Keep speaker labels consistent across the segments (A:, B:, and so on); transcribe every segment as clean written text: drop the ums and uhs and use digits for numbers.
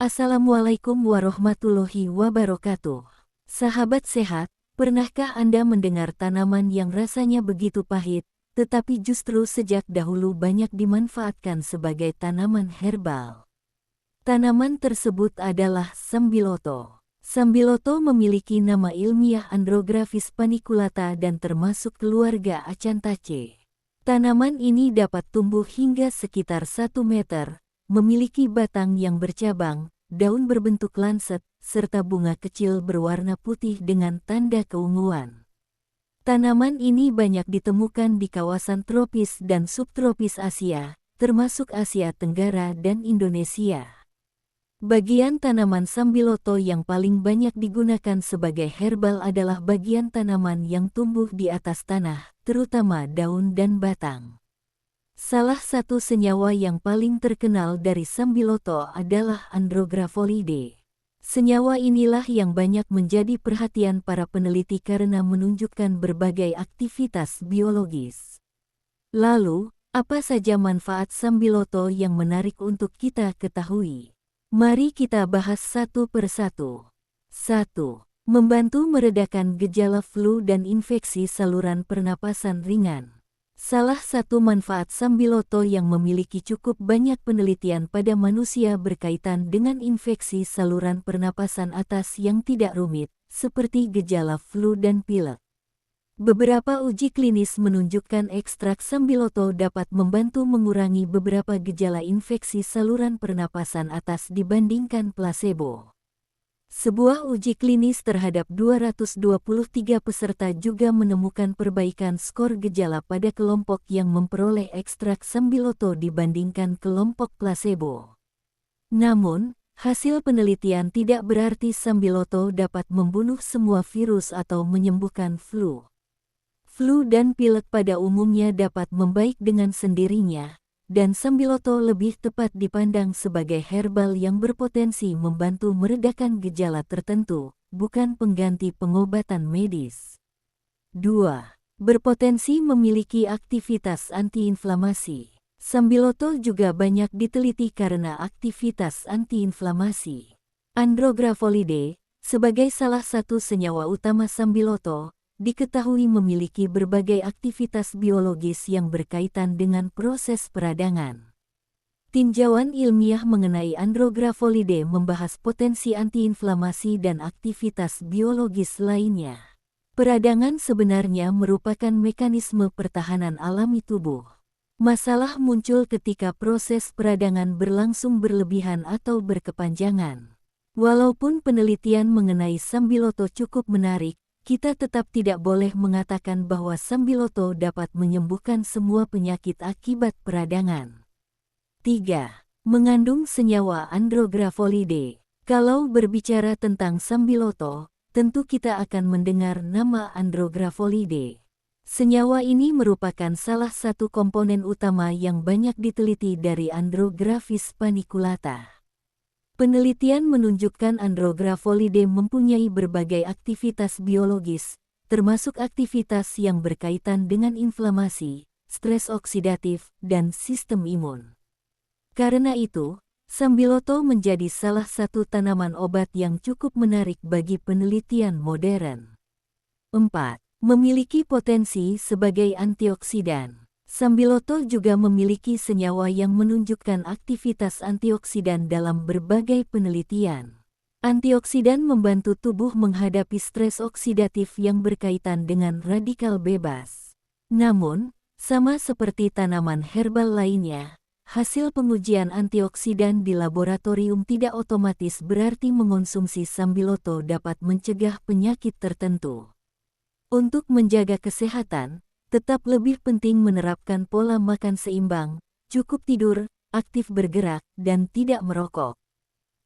A: Assalamualaikum warahmatullahi wabarakatuh. Sahabat sehat, pernahkah Anda mendengar tanaman yang rasanya begitu pahit, tetapi justru sejak dahulu banyak dimanfaatkan sebagai tanaman herbal? Tanaman tersebut adalah Sambiloto. Sambiloto memiliki nama ilmiah Andrographis paniculata dan termasuk keluarga Acanthaceae. Tanaman ini dapat tumbuh hingga sekitar 1 meter, memiliki batang yang bercabang, daun berbentuk lancet, serta bunga kecil berwarna putih dengan tanda keunguan. Tanaman ini banyak ditemukan di kawasan tropis dan subtropis Asia, termasuk Asia Tenggara dan Indonesia. Bagian tanaman Sambiloto yang paling banyak digunakan sebagai herbal adalah bagian tanaman yang tumbuh di atas tanah, terutama daun dan batang. Salah satu senyawa yang paling terkenal dari Sambiloto adalah Andrographolidae. Senyawa inilah yang banyak menjadi perhatian para peneliti karena menunjukkan berbagai aktivitas biologis. Lalu, apa saja manfaat Sambiloto yang menarik untuk kita ketahui? Mari kita bahas satu persatu. 1. Membantu meredakan gejala flu dan infeksi saluran pernapasan ringan. Salah satu manfaat Sambiloto yang memiliki cukup banyak penelitian pada manusia berkaitan dengan infeksi saluran pernapasan atas yang tidak rumit, seperti gejala flu dan pilek. Beberapa uji klinis menunjukkan ekstrak Sambiloto dapat membantu mengurangi beberapa gejala infeksi saluran pernapasan atas dibandingkan placebo. Sebuah uji klinis terhadap 223 peserta juga menemukan perbaikan skor gejala pada kelompok yang memperoleh ekstrak Sambiloto dibandingkan kelompok placebo. Namun, hasil penelitian tidak berarti Sambiloto dapat membunuh semua virus atau menyembuhkan flu. Flu dan pilek pada umumnya dapat membaik dengan sendirinya, dan Sambiloto lebih tepat dipandang sebagai herbal yang berpotensi membantu meredakan gejala tertentu, bukan pengganti pengobatan medis. 2. Berpotensi memiliki aktivitas antiinflamasi. Sambiloto juga banyak diteliti karena aktivitas antiinflamasi. Andrographolidae, sebagai salah satu senyawa utama Sambiloto, diketahui memiliki berbagai aktivitas biologis yang berkaitan dengan proses peradangan. Tinjauan ilmiah mengenai Andrographolidae membahas potensi antiinflamasi dan aktivitas biologis lainnya. Peradangan sebenarnya merupakan mekanisme pertahanan alami tubuh. Masalah muncul ketika proses peradangan berlangsung berlebihan atau berkepanjangan. Walaupun penelitian mengenai Sambiloto cukup menarik, kita tetap tidak boleh mengatakan bahwa Sambiloto dapat menyembuhkan semua penyakit akibat peradangan. 3. Mengandung senyawa Andrographolidae. Kalau berbicara tentang Sambiloto, tentu kita akan mendengar nama Andrographolidae. Senyawa ini merupakan salah satu komponen utama yang banyak diteliti dari Andrographis paniculata. Penelitian menunjukkan Andrographolidae mempunyai berbagai aktivitas biologis, termasuk aktivitas yang berkaitan dengan inflamasi, stres oksidatif, dan sistem imun. Karena itu, Sambiloto menjadi salah satu tanaman obat yang cukup menarik bagi penelitian modern. 4. Memiliki potensi sebagai antioksidan. Sambiloto juga memiliki senyawa yang menunjukkan aktivitas antioksidan dalam berbagai penelitian. Antioksidan membantu tubuh menghadapi stres oksidatif yang berkaitan dengan radikal bebas. Namun, sama seperti tanaman herbal lainnya, hasil pengujian antioksidan di laboratorium tidak otomatis berarti mengonsumsi Sambiloto dapat mencegah penyakit tertentu. Untuk menjaga kesehatan, tetap lebih penting menerapkan pola makan seimbang, cukup tidur, aktif bergerak, dan tidak merokok.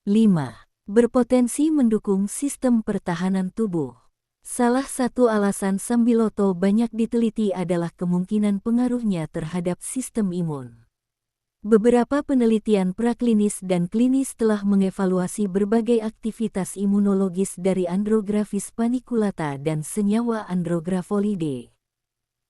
A: 5. Berpotensi mendukung sistem pertahanan tubuh. Salah satu alasan Sambiloto banyak diteliti adalah kemungkinan pengaruhnya terhadap sistem imun. Beberapa penelitian praklinis dan klinis telah mengevaluasi berbagai aktivitas imunologis dari Andrographis paniculata dan senyawa Andrographolidae.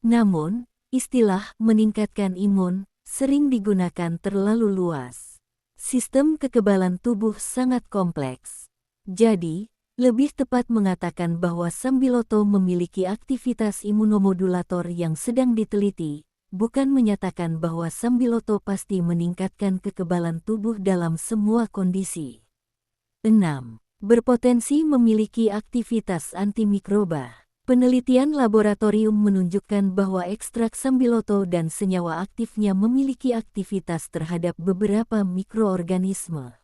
A: Namun, istilah meningkatkan imun sering digunakan terlalu luas. Sistem kekebalan tubuh sangat kompleks. Jadi, lebih tepat mengatakan bahwa Sambiloto memiliki aktivitas imunomodulator yang sedang diteliti, bukan menyatakan bahwa Sambiloto pasti meningkatkan kekebalan tubuh dalam semua kondisi. 6. Berpotensi memiliki aktivitas antimikroba. Penelitian laboratorium menunjukkan bahwa ekstrak Sambiloto dan senyawa aktifnya memiliki aktivitas terhadap beberapa mikroorganisme.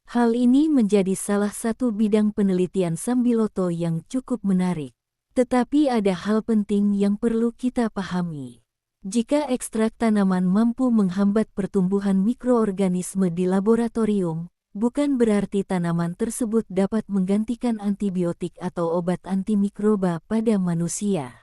A: Hal ini menjadi salah satu bidang penelitian Sambiloto yang cukup menarik. Tetapi ada hal penting yang perlu kita pahami. Jika ekstrak tanaman mampu menghambat pertumbuhan mikroorganisme di laboratorium, bukan berarti tanaman tersebut dapat menggantikan antibiotik atau obat antimikroba pada manusia.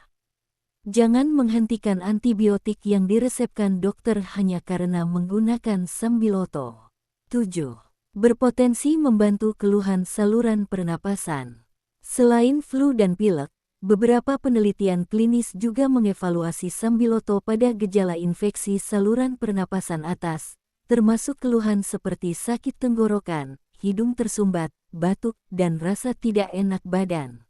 A: Jangan menghentikan antibiotik yang diresepkan dokter hanya karena menggunakan Sambiloto. 7. Berpotensi membantu keluhan saluran pernapasan. Selain flu dan pilek, beberapa penelitian klinis juga mengevaluasi Sambiloto pada gejala infeksi saluran pernapasan atas, termasuk keluhan seperti sakit tenggorokan, hidung tersumbat, batuk, dan rasa tidak enak badan.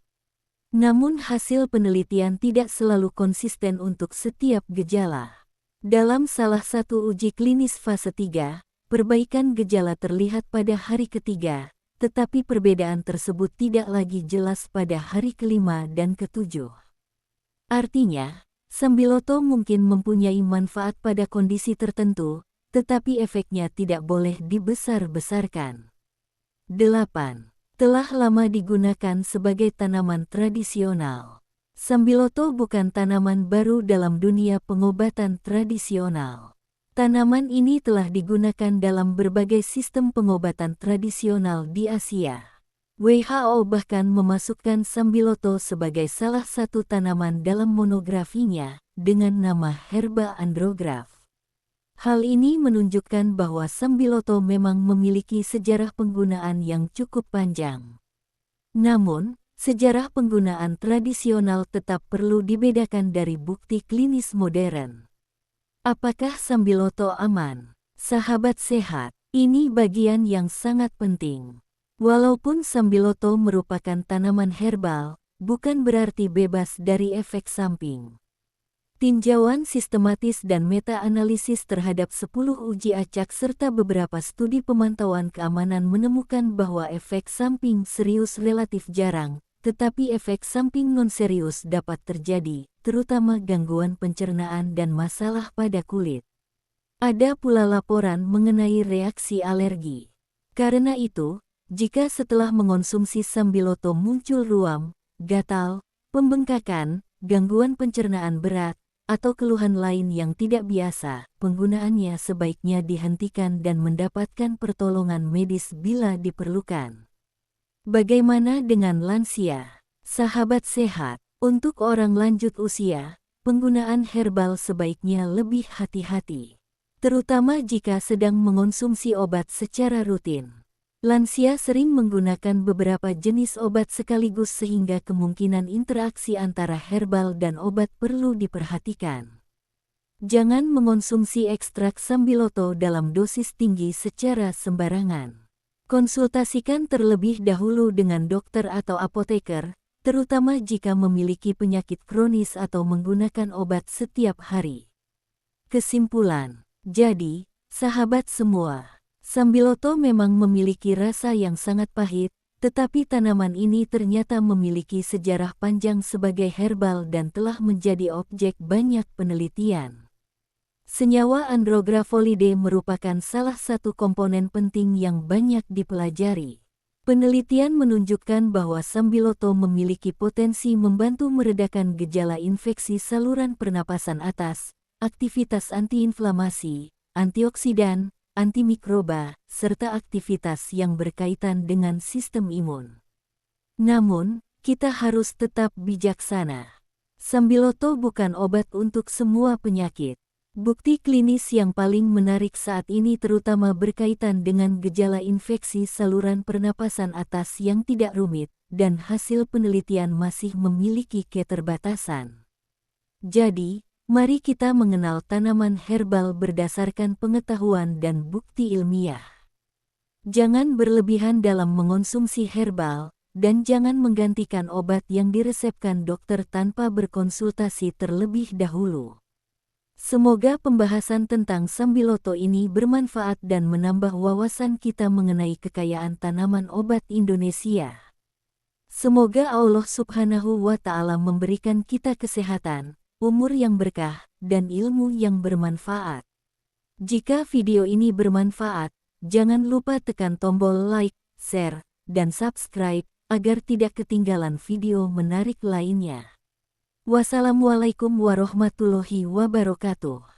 A: Namun hasil penelitian tidak selalu konsisten untuk setiap gejala. Dalam salah satu uji klinis fase 3, perbaikan gejala terlihat pada hari ketiga, tetapi perbedaan tersebut tidak lagi jelas pada hari kelima dan ketujuh. Artinya, Sambiloto mungkin mempunyai manfaat pada kondisi tertentu, tetapi efeknya tidak boleh dibesar-besarkan. 8. Telah lama digunakan sebagai tanaman tradisional. Sambiloto bukan tanaman baru dalam dunia pengobatan tradisional. Tanaman ini telah digunakan dalam berbagai sistem pengobatan tradisional di Asia. WHO bahkan memasukkan Sambiloto sebagai salah satu tanaman dalam monografinya dengan nama Herba andrograph. Hal ini menunjukkan bahwa Sambiloto memang memiliki sejarah penggunaan yang cukup panjang. Namun, sejarah penggunaan tradisional tetap perlu dibedakan dari bukti klinis modern. Apakah Sambiloto aman? Sahabat sehat, ini bagian yang sangat penting. Walaupun Sambiloto merupakan tanaman herbal, bukan berarti bebas dari efek samping. Tinjauan sistematis dan meta-analisis terhadap 10 uji acak serta beberapa studi pemantauan keamanan menemukan bahwa efek samping serius relatif jarang, tetapi efek samping non-serius dapat terjadi, terutama gangguan pencernaan dan masalah pada kulit. Ada pula laporan mengenai reaksi alergi. Karena itu, jika setelah mengonsumsi Sambiloto muncul ruam, gatal, pembengkakan, gangguan pencernaan berat, atau keluhan lain yang tidak biasa, penggunaannya sebaiknya dihentikan dan mendapatkan pertolongan medis bila diperlukan. Bagaimana dengan lansia? Sahabat sehat, untuk orang lanjut usia, penggunaan herbal sebaiknya lebih hati-hati, terutama jika sedang mengonsumsi obat secara rutin. Lansia sering menggunakan beberapa jenis obat sekaligus sehingga kemungkinan interaksi antara herbal dan obat perlu diperhatikan. Jangan mengonsumsi ekstrak Sambiloto dalam dosis tinggi secara sembarangan. Konsultasikan terlebih dahulu dengan dokter atau apoteker, terutama jika memiliki penyakit kronis atau menggunakan obat setiap hari. Kesimpulan, jadi, sahabat semua, Sambiloto memang memiliki rasa yang sangat pahit, tetapi tanaman ini ternyata memiliki sejarah panjang sebagai herbal dan telah menjadi objek banyak penelitian. Senyawa Andrographolidae merupakan salah satu komponen penting yang banyak dipelajari. Penelitian menunjukkan bahwa Sambiloto memiliki potensi membantu meredakan gejala infeksi saluran pernapasan atas, aktivitas antiinflamasi, antioksidan, antimikroba, serta aktivitas yang berkaitan dengan sistem imun. Namun, kita harus tetap bijaksana. Sambiloto bukan obat untuk semua penyakit. Bukti klinis yang paling menarik saat ini terutama berkaitan dengan gejala infeksi saluran pernapasan atas yang tidak rumit, dan hasil penelitian masih memiliki keterbatasan. Jadi, mari kita mengenal tanaman herbal berdasarkan pengetahuan dan bukti ilmiah. Jangan berlebihan dalam mengonsumsi herbal, dan jangan menggantikan obat yang diresepkan dokter tanpa berkonsultasi terlebih dahulu. Semoga pembahasan tentang Sambiloto ini bermanfaat dan menambah wawasan kita mengenai kekayaan tanaman obat Indonesia. Semoga Allah Subhanahu wa Ta'ala memberikan kita kesehatan, umur yang berkah, dan ilmu yang bermanfaat. Jika video ini bermanfaat, jangan lupa tekan tombol like, share, dan subscribe agar tidak ketinggalan video menarik lainnya. Wassalamualaikum warahmatullahi wabarakatuh.